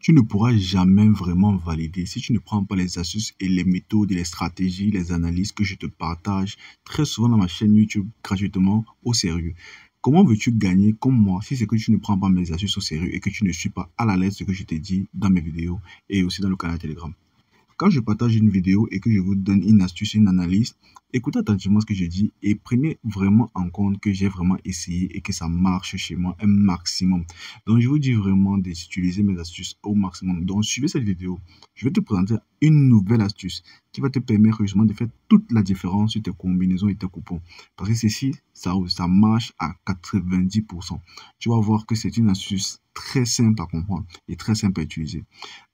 tu ne pourras jamais vraiment valider si tu ne prends pas les astuces et les méthodes, et les stratégies, les analyses que je te partage très souvent dans ma chaîne YouTube gratuitement au sérieux. Comment veux-tu gagner comme moi si c'est que tu ne prends pas mes astuces au sérieux et que tu ne suis pas à la lettre ce que je te dis dans mes vidéos et aussi dans le canal Telegram? Quand je partage une vidéo et que je vous donne une astuce, une analyse, écoutez attentivement ce que je dis et prenez vraiment en compte que j'ai vraiment essayé et que ça marche chez moi un maximum. Donc, je vous dis vraiment d'utiliser mes astuces au maximum. Donc, suivez cette vidéo. Je vais te présenter une nouvelle astuce qui va te permettre justement de faire toute la différence sur tes combinaisons et tes coupons. Parce que ceci, ça marche à 90%. Tu vas voir que c'est une astuce très simple à comprendre et très simple à utiliser.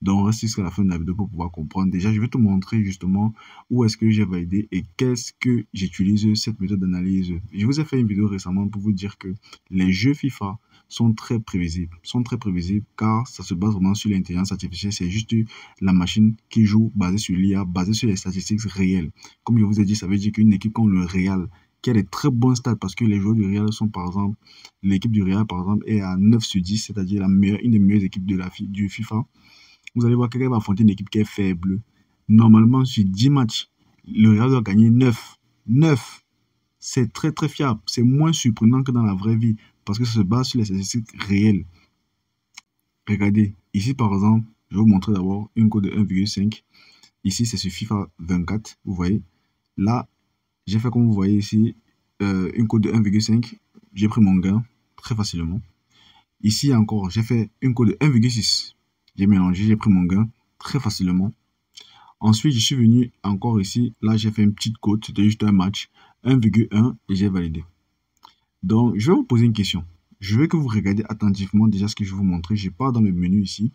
Donc, reste jusqu'à la fin de la vidéo pour pouvoir comprendre. Déjà, je vais te montrer justement où est-ce que j'ai validé et qu'est-ce que j'utilise cette méthode d'analyse. Je vous ai fait une vidéo récemment pour vous dire que les jeux FIFA sont très prévisibles. Car ça se base vraiment sur l'intelligence artificielle. C'est juste la machine qui joue basée sur l'IA, basée sur les statistiques réelles. Comme je vous ai dit, ça veut dire qu'une équipe comme le Real, qui a des très bons stats parce que les joueurs du Real sont par exemple, l'équipe du Real par exemple est à 9 sur 10, c'est-à-dire une des meilleures équipes du FIFA. Vous allez voir qu'elle va affronter une équipe qui est faible. Normalement, sur 10 matchs, le Real doit gagner 9. 9. C'est très très fiable. C'est moins surprenant que dans la vraie vie parce que ça se base sur les statistiques réelles. Regardez, ici par exemple, je vais vous montrer d'abord une cote de 1,5. Ici, c'est sur FIFA 24, vous voyez. Là, j'ai fait comme vous voyez ici, une cote de 1,5. J'ai pris mon gain très facilement. Ici encore, j'ai fait une cote de 1,6. J'ai mélangé, j'ai pris mon gain très facilement. Ensuite, je suis venu encore ici. Là, j'ai fait une petite cote, c'était juste un match, 1,1 et j'ai validé. Donc, je vais vous poser une question. Je veux que vous regardiez attentivement déjà ce que je vais vous montrer. Je pars dans le menu ici,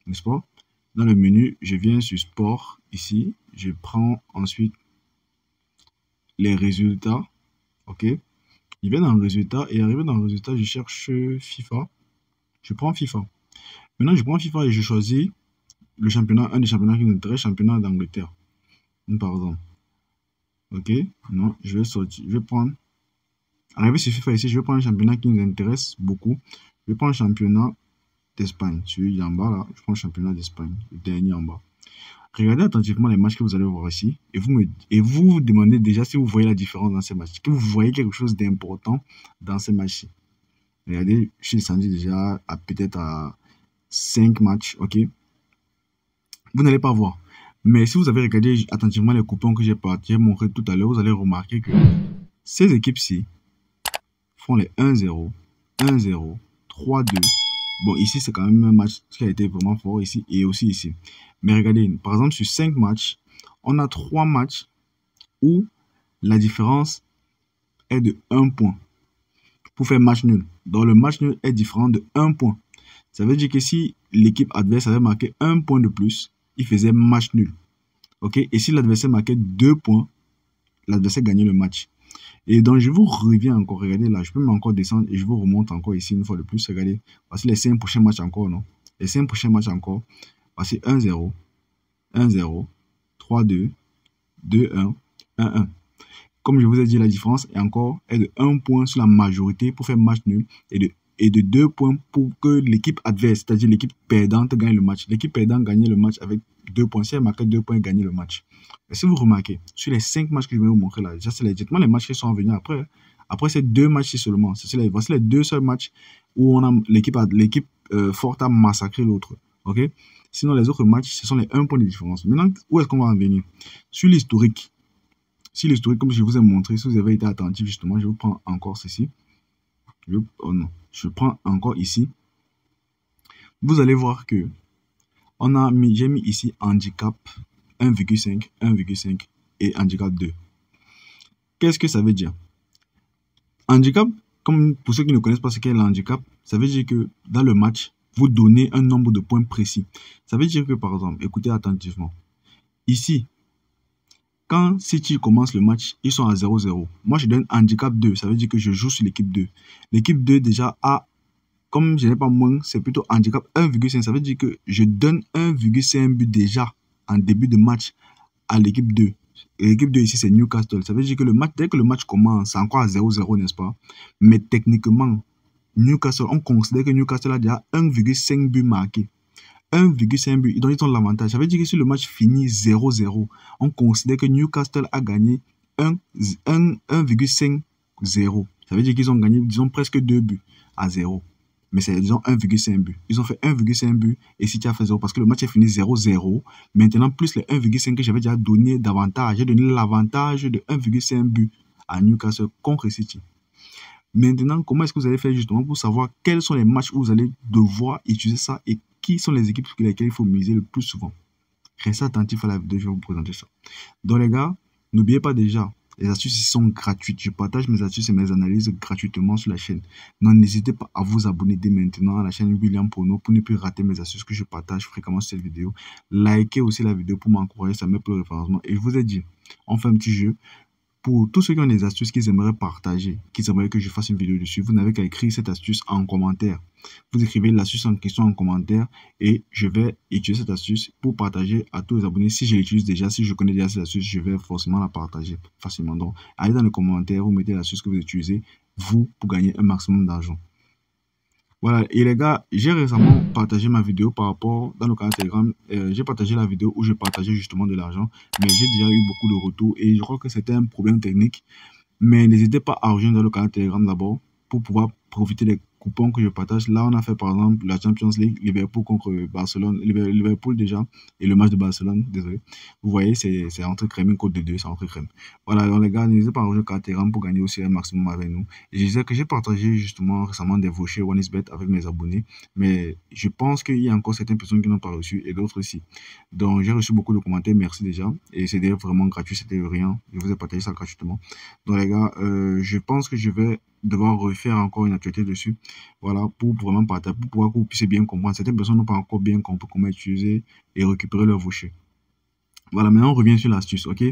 n'est-ce pas? Dans le menu, je viens sur Sport ici. Je prends ensuite les résultats. OK? Je viens dans le résultat et arrivé dans le résultat, je cherche FIFA. Je prends FIFA. Maintenant, je prends FIFA et je choisis le championnat, un des championnats qui m'intéresse, championnat d'Angleterre. Par exemple. Ok, non, je vais sortir, je vais prendre, arrivé sur FIFA ici, je vais prendre un championnat qui nous intéresse beaucoup. Je vais prendre le championnat d'Espagne, celui en bas là, je prends le championnat d'Espagne, le dernier en bas. Regardez attentivement les matchs que vous allez voir ici et vous vous demandez déjà si vous voyez la différence dans ces matchs, que vous voyez quelque chose d'important dans ces matchs-ci. Regardez, je suis descendu déjà à peut-être à 5 matchs, ok. Vous n'allez pas voir. Mais si vous avez regardé attentivement les coupons que j'ai montré tout à l'heure, vous allez remarquer que ces équipes-ci font les 1-0, 1-0, 3-2. Bon, ici, c'est quand même un match qui a été vraiment fort ici et aussi ici. Mais regardez, par exemple, sur 5 matchs, on a 3 matchs où la différence est de 1 point pour faire match nul. Donc, le match nul est différent de 1 point. Ça veut dire que si l'équipe adverse avait marqué 1 point de plus, il faisait match nul. Ok? Et si l'adversaire marquait 2 points, l'adversaire gagnait le match. Et donc, je vous reviens encore. Regardez là, je peux encore descendre et je vous remonte encore ici une fois de plus. Regardez, voici les 5 prochains matchs encore, non? Les 5 prochains matchs encore. Voici 1-0, 1-0, 3-2, 2-1, 1-1. Comme je vous ai dit, la différence est de 1 point sur la majorité pour faire match nul et de 2 points pour que l'équipe adverse, c'est-à-dire l'équipe perdante, gagne le match. L'équipe perdante gagne le match avec 2 points. Si elle marque 2 points, elle gagne le match. Et si vous remarquez, sur les 5 matchs que je vais vous montrer là, déjà c'est exactement les matchs qui sont venus après. Après ces 2 matchs seulement. Voici les 2 seuls matchs où l'équipe forte a massacré l'autre. Ok? Sinon, les autres matchs, ce sont les 1 point de différence. Maintenant, où est-ce qu'on va en venir? Sur l'historique. Si l'historique, comme je vous ai montré, si vous avez été attentif justement, je vous prends encore ceci. Je prends encore ici. Vous allez voir que j'ai mis ici handicap 1,5, 1,5 et handicap 2. Qu'est-ce que ça veut dire? Handicap, comme pour ceux qui ne connaissent pas ce qu'est le handicap, ça veut dire que dans le match, vous donnez un nombre de points précis. Ça veut dire que par exemple, écoutez attentivement. Ici, quand City commence le match, ils sont à 0-0. Moi, je donne handicap 2. Ça veut dire que je joue sur l'équipe 2. L'équipe 2, déjà, comme je n'ai pas moins, c'est plutôt handicap 1,5. Ça veut dire que je donne 1,5 but déjà en début de match à l'équipe 2. L'équipe 2 ici, c'est Newcastle. Ça veut dire que dès que le match commence, c'est encore à 0-0, n'est-ce pas? Mais techniquement, Newcastle, on considère que Newcastle a déjà 1,5 but marqué. 1,5 but. Donc, ils ont l'avantage. Ça veut dire que si le match finit 0-0, on considère que Newcastle a gagné 1,5-0. Ça veut dire qu'ils ont gagné, disons, presque 2 buts à 0. Mais c'est, disons, 1,5 but. Ils ont fait 1,5 but et City a fait 0 parce que le match est fini 0-0. Maintenant, plus les 1,5 que j'avais déjà donné d'avantage, j'ai donné l'avantage de 1,5 but à Newcastle contre City. Maintenant, comment est-ce que vous allez faire justement pour savoir quels sont les matchs où vous allez devoir utiliser ça et qui sont les équipes sur lesquelles il faut miser le plus souvent? Restez attentif à la vidéo, je vais vous présenter ça. Donc les gars, n'oubliez pas déjà, les astuces sont gratuites. Je partage mes astuces et mes analyses gratuitement sur la chaîne. Donc n'hésitez pas à vous abonner dès maintenant à la chaîne William Pono pour ne plus rater mes astuces que je partage fréquemment sur cette vidéo. Likez aussi la vidéo pour m'encourager, ça met plus de référencement. Et je vous ai dit, on fait un petit jeu. Pour tous ceux qui ont des astuces qu'ils aimeraient partager, qu'ils aimeraient que je fasse une vidéo dessus, vous n'avez qu'à écrire cette astuce en commentaire. Vous écrivez l'astuce en question en commentaire et je vais utiliser cette astuce pour partager à tous les abonnés. Si je l'utilise déjà, si je connais déjà cette astuce, je vais forcément la partager facilement. Donc, allez dans les commentaires, vous mettez l'astuce que vous utilisez, vous, pour gagner un maximum d'argent. Voilà, et les gars, j'ai récemment partagé ma vidéo par rapport, dans le canal Telegram, j'ai partagé la vidéo où je partageais justement de l'argent, mais j'ai déjà eu beaucoup de retours et je crois que c'était un problème technique. Mais n'hésitez pas à rejoindre le canal Telegram d'abord pour pouvoir profiter des coupons que je partage. Là, on a fait par exemple la Champions League, Liverpool contre Barcelone, Liverpool déjà, et le match de Barcelone, désolé. Vous voyez, c'est entre crème, une cote de 2, c'est entre crème. Voilà, donc les gars, n'hésitez pas à rejoindre le canal Telegram pour gagner aussi un maximum avec nous. Et je disais que j'ai partagé justement récemment des vouchers OneXBet avec mes abonnés, mais je pense qu'il y a encore certaines personnes qui n'ont pas reçu et d'autres aussi. Donc, j'ai reçu beaucoup de commentaires, merci déjà. Et c'était vraiment gratuit, c'était rien. Je vous ai partagé ça gratuitement. Donc les gars, je pense que je vais devoir refaire encore une actualité dessus. Voilà, pour vraiment partager, pour pouvoir que vous puissiez bien comprendre. Certaines personnes n'ont pas encore bien compris comment utiliser et récupérer leur voucher. Voilà, maintenant on revient sur l'astuce, ok?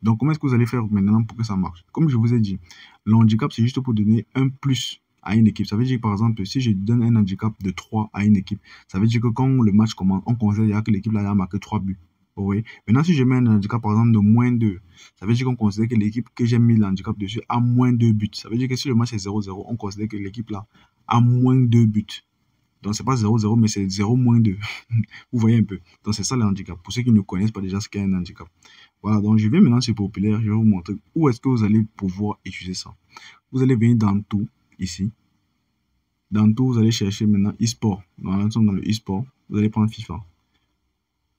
Donc comment est-ce que vous allez faire maintenant pour que ça marche? Comme je vous ai dit, l'handicap c'est juste pour donner un plus à une équipe. Ça veut dire que par exemple, si je donne un handicap de 3 à une équipe, ça veut dire que quand le match commence, on considère que l'équipe là a marqué 3 buts. Oui. Maintenant, si je mets un handicap, par exemple, de -2, ça veut dire qu'on considère que l'équipe que j'ai mis l'handicap dessus a -2 buts. Ça veut dire que si le match est 0-0, on considère que l'équipe là a -2 buts. Donc, c'est pas 0-0, mais c'est 0-2. Vous voyez un peu. Donc, c'est ça le handicap. Pour ceux qui ne connaissent pas déjà ce qu'est un handicap. Voilà, donc je vais maintenant sur Populaire. Je vais vous montrer où est-ce que vous allez pouvoir utiliser ça. Vous allez venir dans tout, ici. Dans tout, vous allez chercher maintenant e-sport. Nous sommes dans le e-sport. Vous allez prendre FIFA.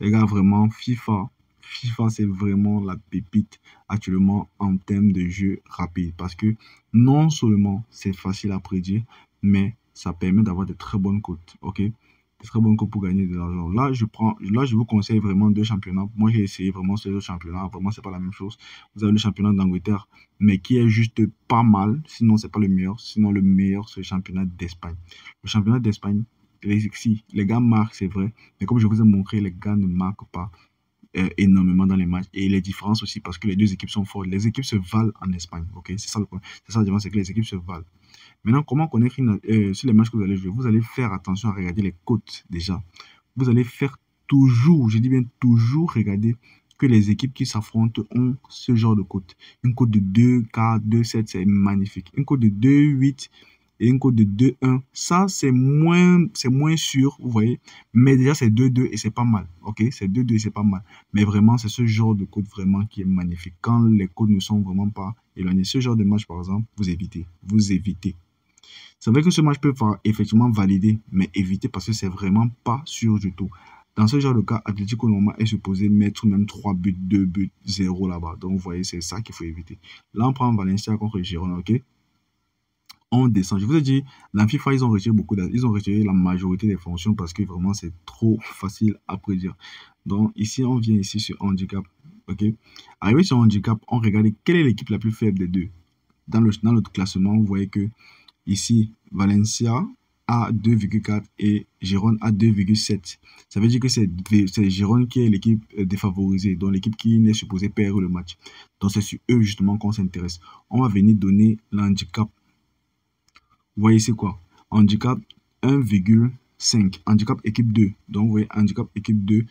Les gars, vraiment, FIFA, c'est vraiment la pépite actuellement en termes de jeu rapide. Parce que non seulement c'est facile à prédire, mais ça permet d'avoir de très bonnes cotes. Ok? Des très bonnes cotes pour gagner de l'argent. Là, je vous conseille vraiment 2 championnats. Moi, j'ai essayé vraiment ces 2 championnats. Vraiment, c'est pas la même chose. Vous avez le championnat d'Angleterre, mais qui est juste pas mal. Sinon, c'est pas le meilleur. Sinon, le meilleur, c'est le championnat d'Espagne. Le championnat d'Espagne, les gars marquent, c'est vrai, mais comme je vous ai montré, les gars ne marquent pas énormément dans les matchs. Et les différences aussi, parce que les deux équipes sont fortes. Les équipes se valent en Espagne, ok? C'est ça le point. C'est ça la différence, c'est que les équipes se valent. Maintenant, comment connaître sur les matchs que vous allez jouer? Vous allez faire attention à regarder les cotes déjà. Vous allez faire toujours, je dis bien toujours, regarder que les équipes qui s'affrontent ont ce genre de cote. Une cote de 2,4, 2,7, c'est magnifique. Une cote de 2,8 et une cote de 2,1. Ça, c'est moins sûr, vous voyez. Mais déjà, c'est 2,2 et c'est pas mal. Ok, c'est 2,2 et c'est pas mal. Mais vraiment, c'est ce genre de cote vraiment qui est magnifique. Quand les cotes ne sont vraiment pas éloignées. Ce genre de match, par exemple, vous évitez. Vous évitez. C'est vrai que ce match peut effectivement valider, mais évitez parce que c'est vraiment pas sûr du tout. Dans ce genre de cas, Atlético normal est supposé mettre même 3 buts, 2 buts, 0 là-bas. Donc, vous voyez, c'est ça qu'il faut éviter. Là, on prend Valencia contre Girona, ok? On descend. Je vous ai dit, dans FIFA, ils ont retiré la majorité des fonctions parce que vraiment, c'est trop facile à prédire. Donc, ici, on vient ici sur handicap, ok? Arrivé sur handicap, on regarde quelle est l'équipe la plus faible des deux. Dans le classement, vous voyez que ici, Valencia a 2,4 et Girona a 2,7. Ça veut dire que c'est Girona qui est l'équipe défavorisée, donc l'équipe qui n'est supposée perdre le match. Donc c'est sur eux justement qu'on s'intéresse. On va venir donner l'handicap. Vous voyez c'est quoi? Handicap 1,5. Handicap équipe 2. Donc vous voyez handicap équipe 2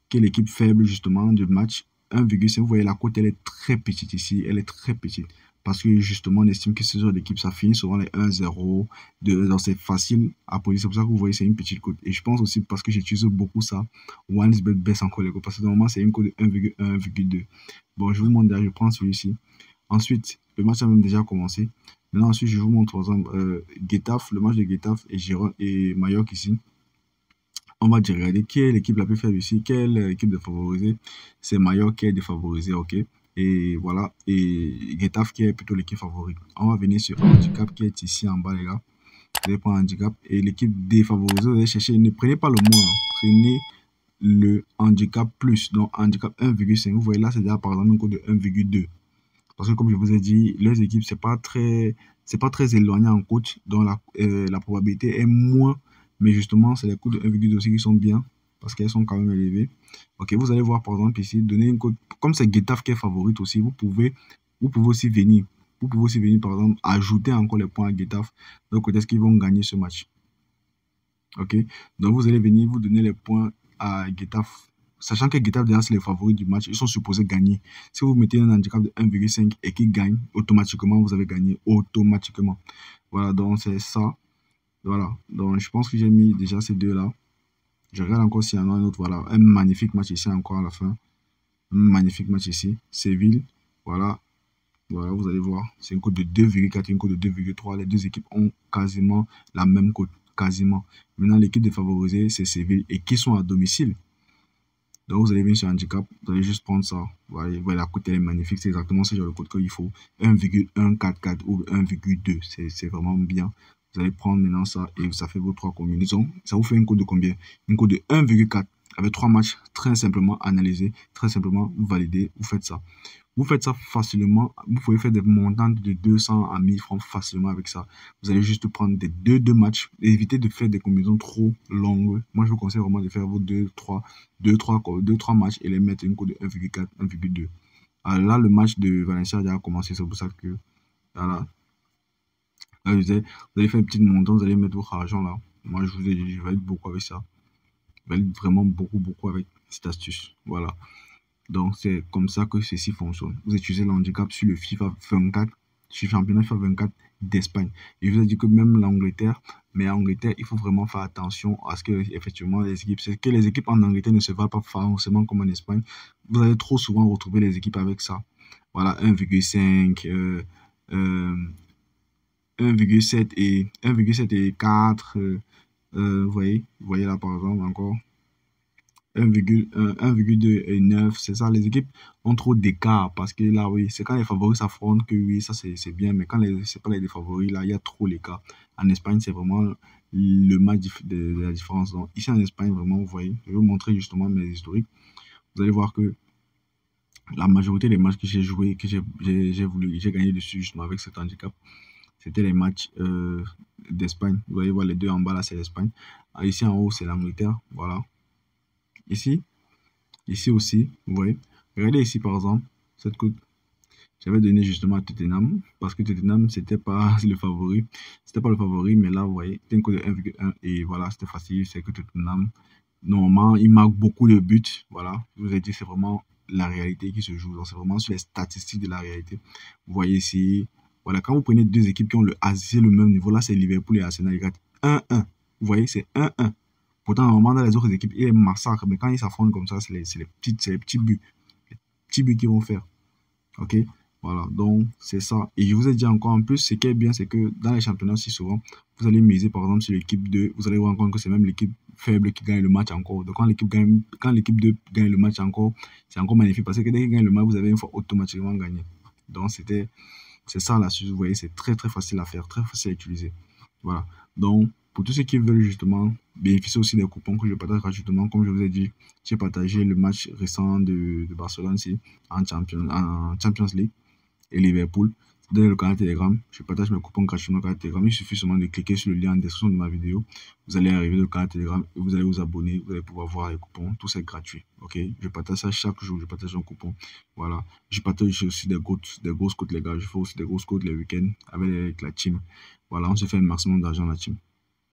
qui est l'équipe faible justement du match. 1,5. Vous voyez la cote elle est très petite ici. Elle est très petite. parce que justement, on estime que ce genre d'équipe, ça finit souvent les 1-0, donc c'est facile à poser. C'est pour ça que vous voyez, c'est une petite cote. Et je pense aussi parce que j'utilise beaucoup ça, OneXBet baisse encore les cotes, parce que normalement, c'est une cote de 1,1, 1,2. Bon, je vous montre déjà, je prends celui-ci. Ensuite, le match a même déjà commencé. Maintenant, ensuite, je vous montre, par exemple, Getafe, le match de Getafe et Girona et Mallorca ici. On va dire, regarder qui est l'équipe la plus faible ici, quelle équipe défavorisée. C'est Mallorca qui est défavorisée, ok. Et voilà, et Getafe qui est plutôt l'équipe favorite. On va venir sur handicap qui est ici en bas, les gars. Vous allez prendre handicap et l'équipe défavorisée, vous allez chercher, ne prenez pas le moins, hein. Prenez le handicap plus, donc handicap 1,5. Vous voyez là, c'est déjà par exemple un code de 1,2. Parce que comme je vous ai dit, les équipes, c'est pas très éloigné en cote, donc la probabilité est moins, mais justement, c'est les cotes de 1,2 aussi qui sont bien, parce qu'elles sont quand même élevées. Ok, vous allez voir par exemple ici, donner une cote, comme c'est Getafe qui est favorite aussi, vous pouvez aussi venir, par exemple, ajouter encore les points à Getafe, donc peut-être qu'ils vont gagner ce match. Ok, donc vous allez venir, vous donner les points à Getafe. Sachant que Getafe, déjà, c'est les favoris du match, ils sont supposés gagner. Si vous mettez un handicap de 1,5 et qu'ils gagnent, automatiquement, vous avez gagné. Automatiquement. Voilà, donc c'est ça. Voilà, donc je pense que j'ai mis déjà ces deux-là. Je regarde encore s'il y en a un autre. Voilà, un magnifique match ici encore à la fin. Un magnifique match ici. Séville. Voilà, voilà, vous allez voir. C'est une cote de 2,4, une cote de 2,3. Les deux équipes ont quasiment la même cote. Quasiment. Maintenant, l'équipe défavorisée, c'est Séville et qui sont à domicile. Donc, vous allez venir sur handicap, vous allez juste prendre ça. Voilà, la cote elle est magnifique, c'est exactement ce genre de cote qu'il faut. 1,144 ou 1,2, c'est vraiment bien. Vous allez prendre maintenant ça et ça fait vos trois combinaisons. Ça vous fait une cote de combien? Une cote de 1,4 avec trois matchs très simplement analysés, très simplement vous validez, vous faites ça. Vous faites ça facilement. Vous pouvez faire des montants de 200 à 1000 francs facilement avec ça. Vous allez juste prendre des deux matchs. Évitez de faire des combinaisons trop longues. Moi, je vous conseille vraiment de faire vos 2-3 matchs et les mettre une cote de 1,4, 1,2. Alors là, le match de Valencia a déjà commencé. C'est pour ça que, voilà. Là, vous allez faire une petite montant. Vous allez mettre votre argent là. Moi, je vous ai dit, je vais être beaucoup avec ça. Je vais être vraiment beaucoup avec cette astuce. Voilà. Donc, c'est comme ça que ceci fonctionne. Vous utilisez le handicap sur le FIFA 24, sur le championnat FIFA 24 d'Espagne. Et je vous ai dit que même l'Angleterre, mais en Angleterre, il faut vraiment faire attention à ce que, effectivement, les équipes en Angleterre ne se valent pas forcément comme en Espagne. Vous allez trop souvent retrouver les équipes avec ça. Voilà, 1,5, 1,7 et 4. Vous voyez là, par exemple, encore. 1,1, 1,2 et 9, c'est ça, les équipes ont trop d'écart parce que là, oui, c'est quand les favoris s'affrontent que oui, ça c'est bien, mais quand c'est pas les favoris, là, il y a trop l'écart. En Espagne, c'est vraiment le match de la différence. Donc, ici en Espagne, vraiment, vous voyez, je vais vous montrer justement mes historiques. Vous allez voir que la majorité des matchs que j'ai joué, que j'ai gagné dessus justement avec cet handicap, c'était les matchs d'Espagne. Vous voyez voir les deux en bas là, c'est l'Espagne. Ici en haut, c'est l'Angleterre. Voilà. Ici aussi, vous voyez. Regardez ici par exemple, cette cote, j'avais donné justement à Tottenham, parce que Tottenham, c'était pas le favori. C'était pas le favori, mais là, vous voyez, c'était une cote de 1,1 et voilà, c'était facile. C'est que Tottenham, normalement, il marque beaucoup de buts. Voilà, je vous ai dit, c'est vraiment la réalité qui se joue. Donc, c'est vraiment sur les statistiques de la réalité. Vous voyez ici, voilà, quand vous prenez deux équipes qui ont le même niveau, là, c'est Liverpool et Arsenal. Regarde, 1-1. Vous voyez, c'est 1-1. Pourtant, normalement, dans les autres équipes, il y a un massacre. Mais quand ils s'affrontent comme ça, c'est les petits buts. Les petits buts qu'ils vont faire. Ok? Voilà. Donc, c'est ça. Et je vous ai dit encore en plus, ce qui est bien, c'est que dans les championnats, si souvent, vous allez miser par exemple sur l'équipe 2. Vous allez voir encore que c'est même l'équipe faible qui gagne le match encore. Donc, quand l'équipe 2 gagne le match encore, c'est encore magnifique. Parce que dès qu'il gagne le match, vous avez une fois automatiquement gagné. Donc, c'est ça là. Vous voyez, c'est très très facile à faire, très facile à utiliser. Voilà. Donc, pour tous ceux qui veulent justement bénéficier aussi des coupons que je partage gratuitement, comme je vous ai dit, j'ai partagé le match récent de Barcelone ici en Champions League et Liverpool. Dans le canal Telegram, je partage mes coupons gratuitement dans le canal Telegram. Il suffit seulement de cliquer sur le lien en description de ma vidéo. Vous allez arriver dans le canal Telegram et vous allez vous abonner. Vous allez pouvoir voir les coupons. Tout c'est gratuit. Ok? Je partage ça chaque jour. Je partage un coupon. Voilà. Je partage aussi des grosses cotes, les gars. Je fais aussi des grosses cotes les week-ends avec la team. Voilà. On se fait un maximum d'argent la team.